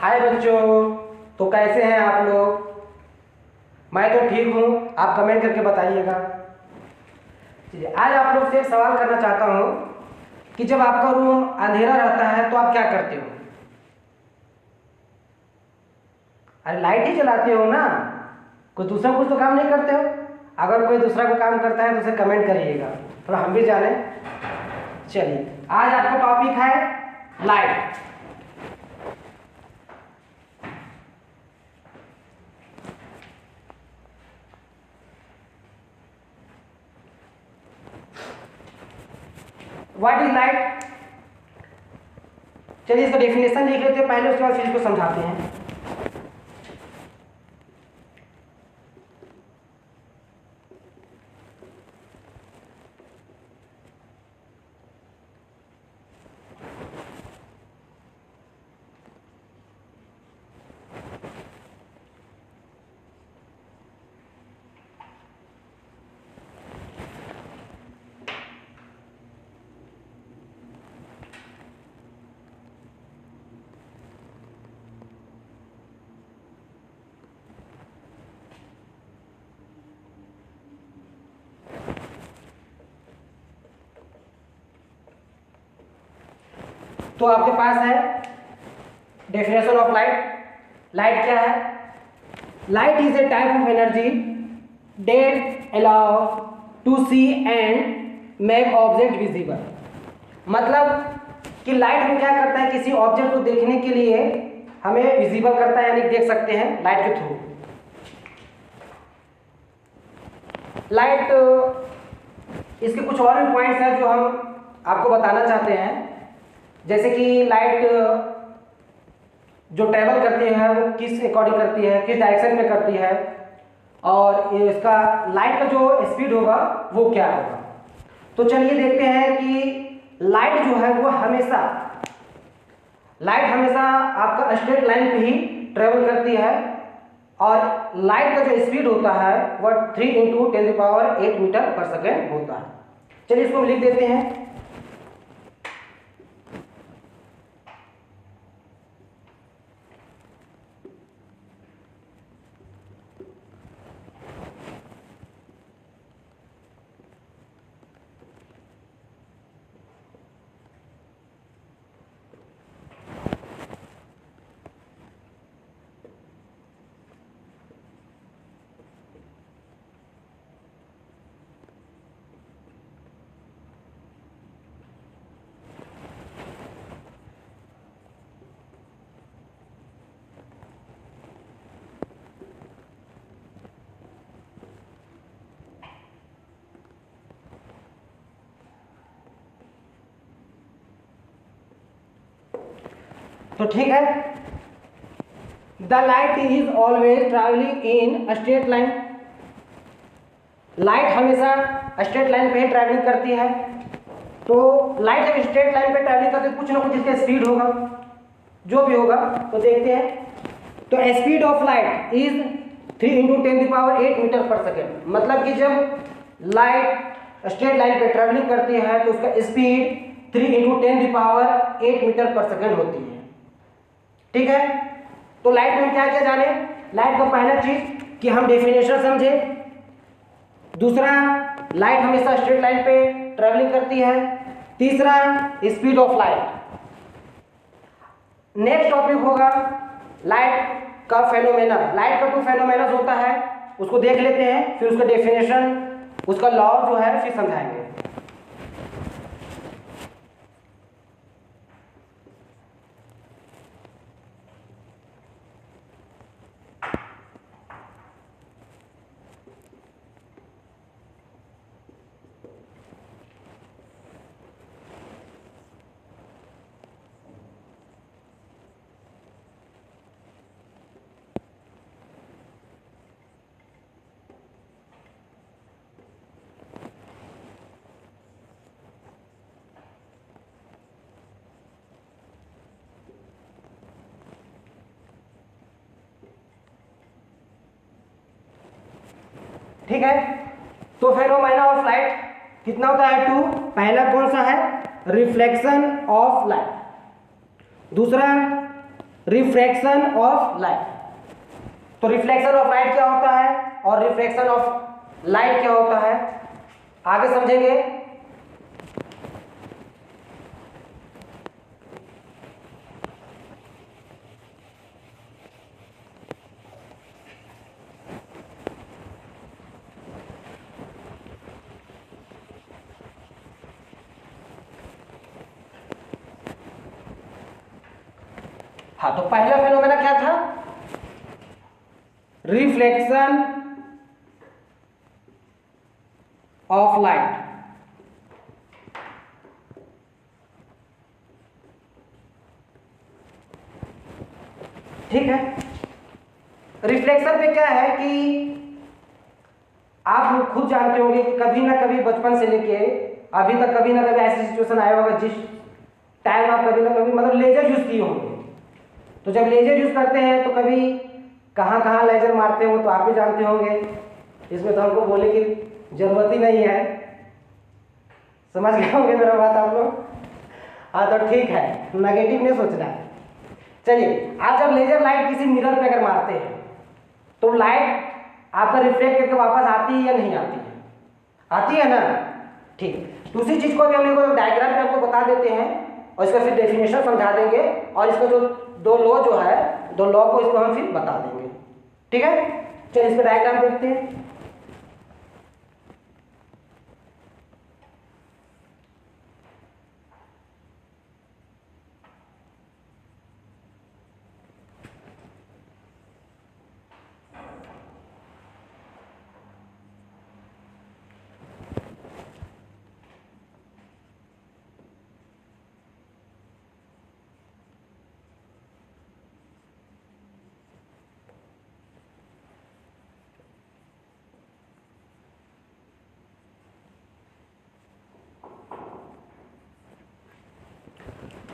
हाय बच्चों, तो कैसे हैं आप लोग? मैं तो ठीक हूँ, आप कमेंट करके बताइएगा। चलिए, आज आप लोग से एक सवाल करना चाहता हूँ कि जब आपका रूम अंधेरा रहता है तो आप क्या करते हो? अरे लाइट ही जलाते हो ना, कोई दूसरा कुछ तो काम नहीं करते हो। अगर कोई दूसरा कोई काम करता है तो उसे कमेंट करिएगा, थोड़ा हम भी जाने। चलिए, आज आपका टॉपिक है लाइट। What is light? चलिए इसका डेफिनेशन लिख लेते हैं पहले, उसके बाद फिर इसको समझाते हैं। तो आपके पास है डेफिनेशन ऑफ लाइट। लाइट क्या है? Light is a type of energy that allow to see and make object visible. मतलब कि लाइट में क्या करता है, किसी ऑब्जेक्ट को देखने के लिए हमें विजिबल करता है, यानी देख सकते हैं लाइट के थ्रू। लाइट इसके कुछ और भी पॉइंट्स हैं जो हम आपको बताना चाहते हैं। जैसे कि लाइट जो ट्रेवल करती है वो किस अकॉर्डिंग करती है, किस डायरेक्शन में करती है, और इसका लाइट का जो स्पीड होगा वो क्या होगा। तो चलिए देखते हैं कि लाइट जो है वो हमेशा आपका स्ट्रेट लाइन पे ही ट्रेवल करती है, और लाइट का जो स्पीड होता है वह 3 × 10⁸ मीटर पर सेकेंड होता है। चलिए इसको लिख देते हैं। तो ठीक है, the light is always travelling in straight line. Light हमेशा स्ट्रेट लाइन पे ही ट्रैवलिंग करती है। तो लाइट जब स्ट्रेट लाइन पे ट्रैवलिंग करती है कुछ ना कुछ इसका स्पीड होगा, जो भी होगा तो देखते हैं। तो speed of light is 3 × 10⁸ metre per second. मतलब कि जब लाइट स्ट्रेट लाइन पे ट्रैवलिंग करती है तो उसका स्पीड 3 × 10⁸ मीटर पर सेकेंड होती है। ठीक है, तो लाइट में क्या क्या जाने? लाइट का पहला चीज कि हम डेफिनेशन समझे। दूसरा, लाइट हमेशा स्ट्रेट लाइन पे ट्रैवलिंग करती है। तीसरा, speed of light. Next topic होगा लाइट का फेनोमेना। लाइट का 2 फेनोमेना होता है, उसको देख लेते हैं, फिर उसका डेफिनेशन, उसका लॉ जो है फिर समझाएंगे। ठीक है, तो फेनोमेना ऑफ लाइट कितना होता है? 2। पहला कौन सा है? Reflection of light. दूसरा रिफ्रैक्शन ऑफ लाइट। तो रिफ्लेक्शन ऑफ लाइट क्या होता है और रिफ्रैक्शन ऑफ लाइट क्या होता है आगे समझेंगे। हाँ, तो पहला फेनोमेना क्या था? Reflection of light. ठीक है, रिफ्लेक्शन पे क्या है कि आप लोग खुद जानते होंगे कि कभी ना कभी बचपन से लेके अभी तक कभी ना कभी ऐसी सिचुएशन आया होगा जिस टाइम आप कभी ना कभी मतलब लेजर यूज किए होंगे। तो जब लेजर यूज करते हैं तो कभी कहाँ कहाँ लेजर मारते हो तो आप भी जानते होंगे, इसमें तो हमको बोलने की जरूरत ही नहीं है। समझ गए होंगे मेरा बात आप लोग? हाँ, तो ठीक है, नेगेटिव नहीं सोचना है। चलिए, आप जब लेजर लाइट किसी मिरर पे अगर मारते हैं तो लाइट आपका रिफ्लेक्ट करके वापस आती है या नहीं आती है? आती है ना? ठीक, दूसरी चीज को भी हम लोग डायग्राम पे आपको बता देते हैं और इसका फिर डेफिनेशन समझा देंगे और इसका जो दो लॉ जो है, दो लॉ को इसको हम फिर बता देंगे। ठीक है, चलिए इसका डायग्राम देखते हैं।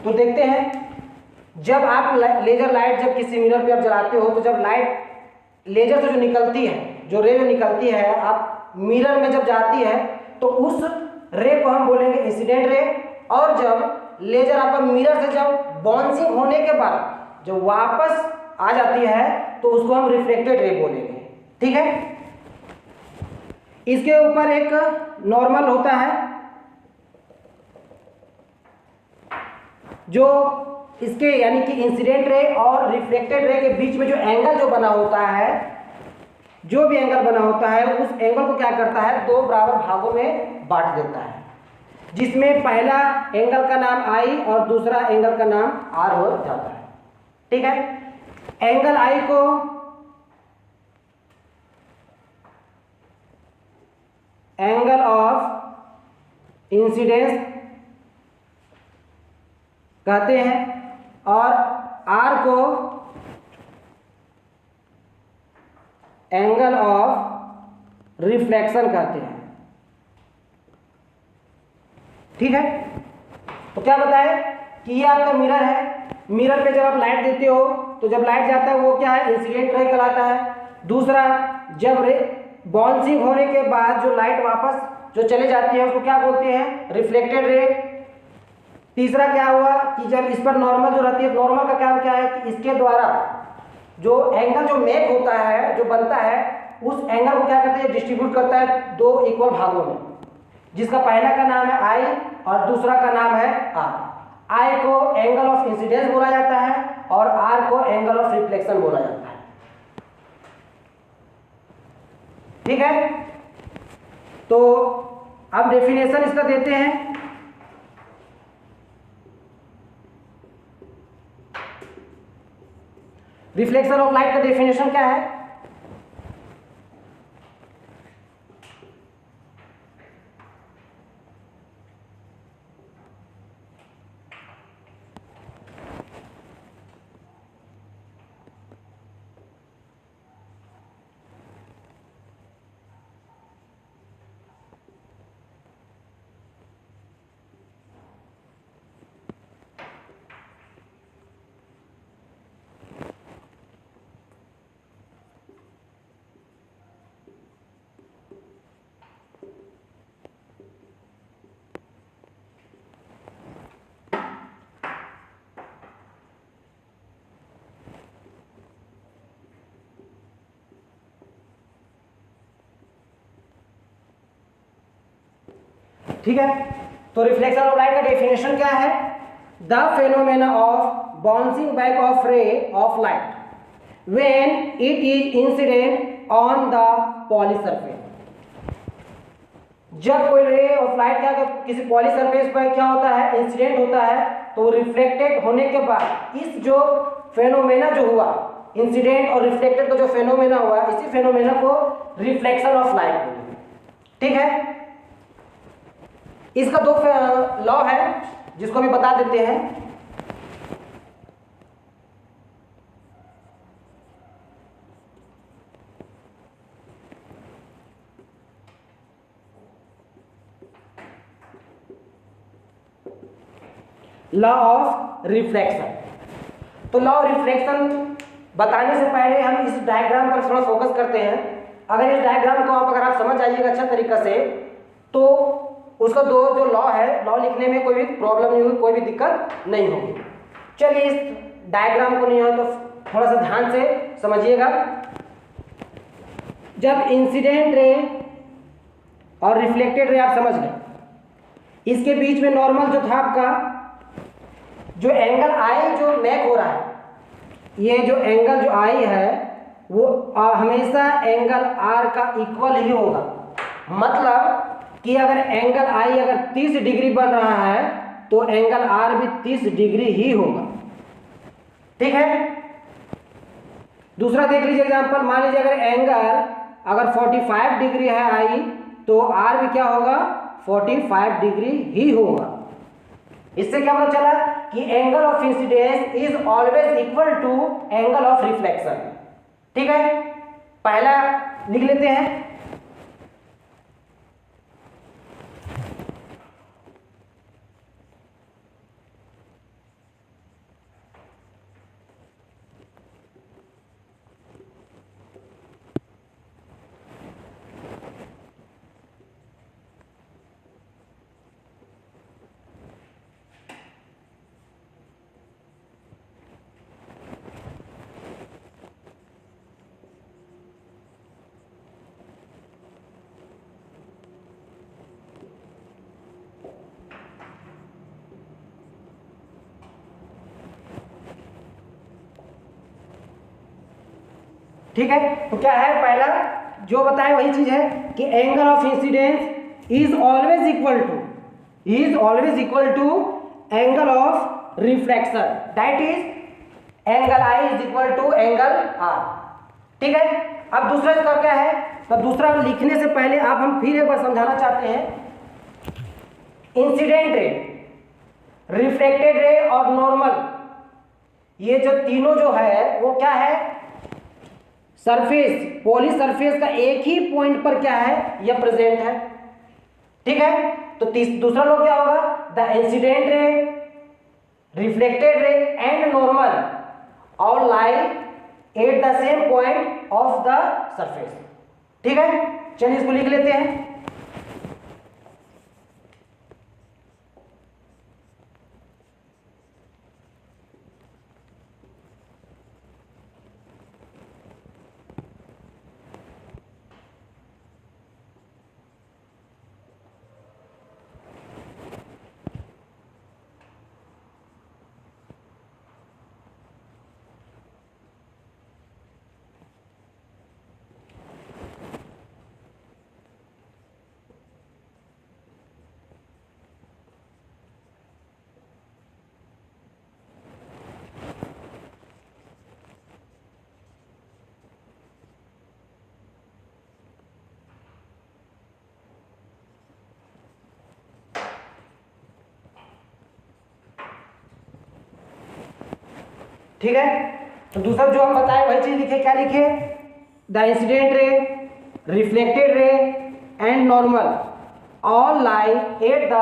तो देखते हैं, जब आप लेजर लाइट जब किसी मिरर पे आप जलाते हो तो जब लाइट लेजर से जो निकलती है, जो रे जो निकलती है आप मिरर में जब जाती है तो उस रे को हम बोलेंगे इंसिडेंट रे। और जब लेजर आपका मिरर से जब बाउंसिंग होने के बाद जब वापस आ जाती है तो उसको हम रिफ्लेक्टेड रे बोलेंगे। ठीक है, इसके ऊपर एक नॉर्मल होता है जो इसके यानी कि इंसिडेंट रे और रिफ्लेक्टेड रे के बीच में जो एंगल जो बना होता है, जो भी एंगल बना होता है उस एंगल को क्या करता है, दो बराबर भागों में बांट देता है, जिसमें पहला एंगल का नाम आई और दूसरा एंगल का नाम आर हो जाता है। ठीक है, एंगल आई को एंगल ऑफ इंसिडेंस कहते हैं और आर को एंगल ऑफ रिफ्लेक्शन कहते हैं। ठीक है, तो क्या बताए कि ये आपका मिरर है, मिरर पे जब आप लाइट देते हो तो जब लाइट जाता है वो क्या है, इंसिडेंट रे कहलाता है। दूसरा, जब रे बाउंसिंग होने के बाद जो लाइट वापस जो चले जाती है उसको क्या बोलते हैं, रिफ्लेक्टेड रे। तीसरा क्या हुआ कि जब इस पर नॉर्मल जो रहती है, नॉर्मल का काम क्या है कि इसके द्वारा जो एंगल जो मेक होता है, जो बनता है, उस एंगल को क्या करते हैं, डिस्ट्रीब्यूट करता है दो इक्वल भागों में, जिसका पहला का नाम है आई और दूसरा का नाम है आर। आई को एंगल ऑफ इंसिडेंस बोला जाता है और आर को एंगल ऑफ रिफ्लेक्शन बोला जाता है। ठीक है, तो अब डेफिनेशन इसका देते हैं। रिफ्लेक्शन ऑफ लाइट का डेफिनेशन क्या है? ठीक है। तो रिफ्लेक्शन ऑफ लाइट का डेफिनेशन क्या है? The phenomena of bouncing back of ray of light when it is incident on the poly surface. जब कोई रे ऑफ लाइट क्या किसी पॉली सरफेस पर क्या होता है, इंसिडेंट होता है, तो रिफ्लेक्टेड होने के बाद इस जो फेनोमेना जो हुआ, इंसिडेंट और रिफ्लेक्टेड का जो फेनोमेना हुआ, इसी फेनोमेना को रिफ्लेक्शन ऑफ लाइट बोलेंगे। ठीक है। इसका दो लॉ है जिसको भी बता देते हैं। Law of reflection. तो लॉ ऑफ रिफ्लेक्शन बताने से पहले हम इस डायग्राम पर थोड़ा फोकस करते हैं। अगर इस डायग्राम को अगर आप समझ जाइएगा अच्छा तरीका से, तो उसका दो जो लॉ है, लॉ लिखने में कोई भी प्रॉब्लम नहीं होगी, कोई भी दिक्कत नहीं होगी। चलिए इस डायग्राम को नहीं हो तो थोड़ा सा ध्यान से समझिएगा। जब इंसिडेंट रे और रिफ्लेक्टेड रे आप समझ गए, इसके बीच में नॉर्मल जो था आपका, जो एंगल आई जो मेक हो रहा है, ये जो एंगल जो आई है वो हमेशा एंगल आर का इक्वल ही होगा। मतलब कि अगर एंगल आई अगर 30 डिग्री बन रहा है तो एंगल आर भी 30 डिग्री ही होगा। ठीक है। दूसरा देख लीजिए एग्जांपल, मान लीजिए अगर एंगल अगर 45 डिग्री है आई, तो आर भी क्या होगा, 45 डिग्री ही होगा। इससे क्या पता चला कि angle of incidence is always equal to angle of reflection. ठीक है। पहला लिख लेते हैं। ठीक है। तो क्या है, पहला जो बताए वही चीज है कि angle of incidence is always equal to angle of reflection, that is angle I is equal to angle R. ठीक है। अब दूसरा इसका क्या है, तो दूसरा लिखने से पहले आप हम फिर एक बार समझाना चाहते हैं। इंसिडेंट रे, रिफ्लेक्टेड रे और नॉर्मल, ये जो तीनों जो है वो क्या है, सरफेस, पॉली सरफेस का एक ही पॉइंट पर क्या है, यह प्रेजेंट है। ठीक है। तो दूसरा लोग क्या होगा, the incident ray, reflected ray and normal all lie at the same point of the surface. ठीक है। चलिए इसको लिख लेते हैं। ठीक है। तो दूसरा जो हम बताए वही चीज लिखे, क्या लिखे, the incident ray, reflected ray and normal all lie at the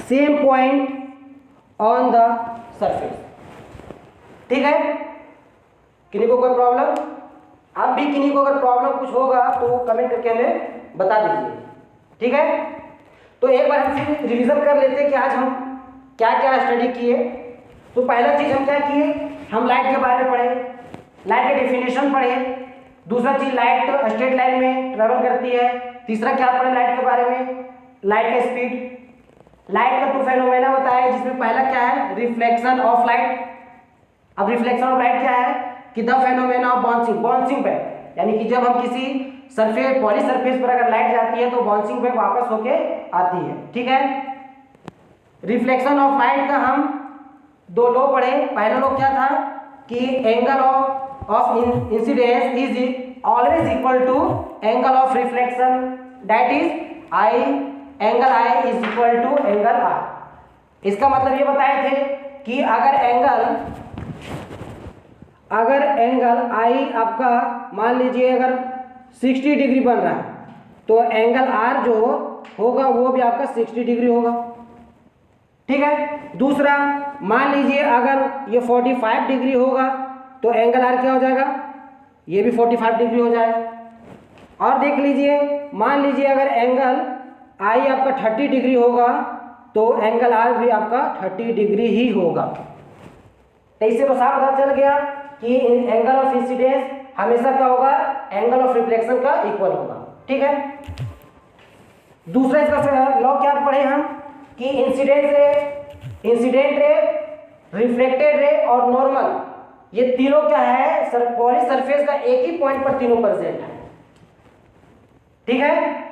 same point on the surface. ठीक है। किन्हीं को कोई प्रॉब्लम, आप भी किन्हीं को अगर प्रॉब्लम कुछ होगा तो कमेंट करके हमें बता दीजिए। ठीक है। तो एक बार हम फिर रिवीजन कर लेते हैं कि आज हम क्या क्या स्टडी किए। तो पहला चीज हम क्या किए, हम लाइट के बारे में पढ़े, लाइट के डेफिनेशन पढ़े। दूसरा चीज लाइट स्ट्रेट लाइन में ट्रेवल करती है। तीसरा क्या पढ़े लाइट के बारे में, लाइट का स्पीड। लाइट का 2 फेनोमेना बताया, जिसमें पहला क्या है, रिफ्लेक्शन ऑफ लाइट। अब रिफ्लेक्शन ऑफ लाइट क्या है कि the phenomena of bouncing, bouncing back, यानी कि जब हम किसी सरफेस, पॉली सरफेस पर अगर लाइट जाती है तो बाउंसिंग बैक वापस होके आती है, ठीक है। रिफ्लेक्शन ऑफ लाइट का हम 2 लॉ पढ़े। पहला लॉ क्या था कि angle of incidence is always equal to angle of reflection, that is I, angle I is equal to angle R. इसका मतलब ये बताए थे कि अगर एंगल आई आपका मान लीजिए अगर 60 डिग्री बन रहा है तो एंगल आर जो होगा वो भी आपका 60 डिग्री होगा, ठीक है। दूसरा, मान लीजिए अगर ये 45 डिग्री होगा तो एंगल आर क्या हो जाएगा, ये भी 45 डिग्री हो जाएगा। और देख लीजिए, मान लीजिए अगर एंगल आई आपका 30 डिग्री होगा तो एंगल आर भी आपका 30 डिग्री ही होगा। तो इससे तो साफ पता चल गया कि एंगल ऑफ इंसिडेंस हमेशा क्या होगा, एंगल ऑफ रिफ्लेक्शन का इक्वल होगा, ठीक है। दूसरा इसका लॉ क्या पढ़े हम कि इंसिडेंट रे, रिफ्लेक्टेड रे और नॉर्मल, ये तीनों क्या है, पॉली सरफेस का एक ही पॉइंट पर तीनों प्रेजेंट है, ठीक है।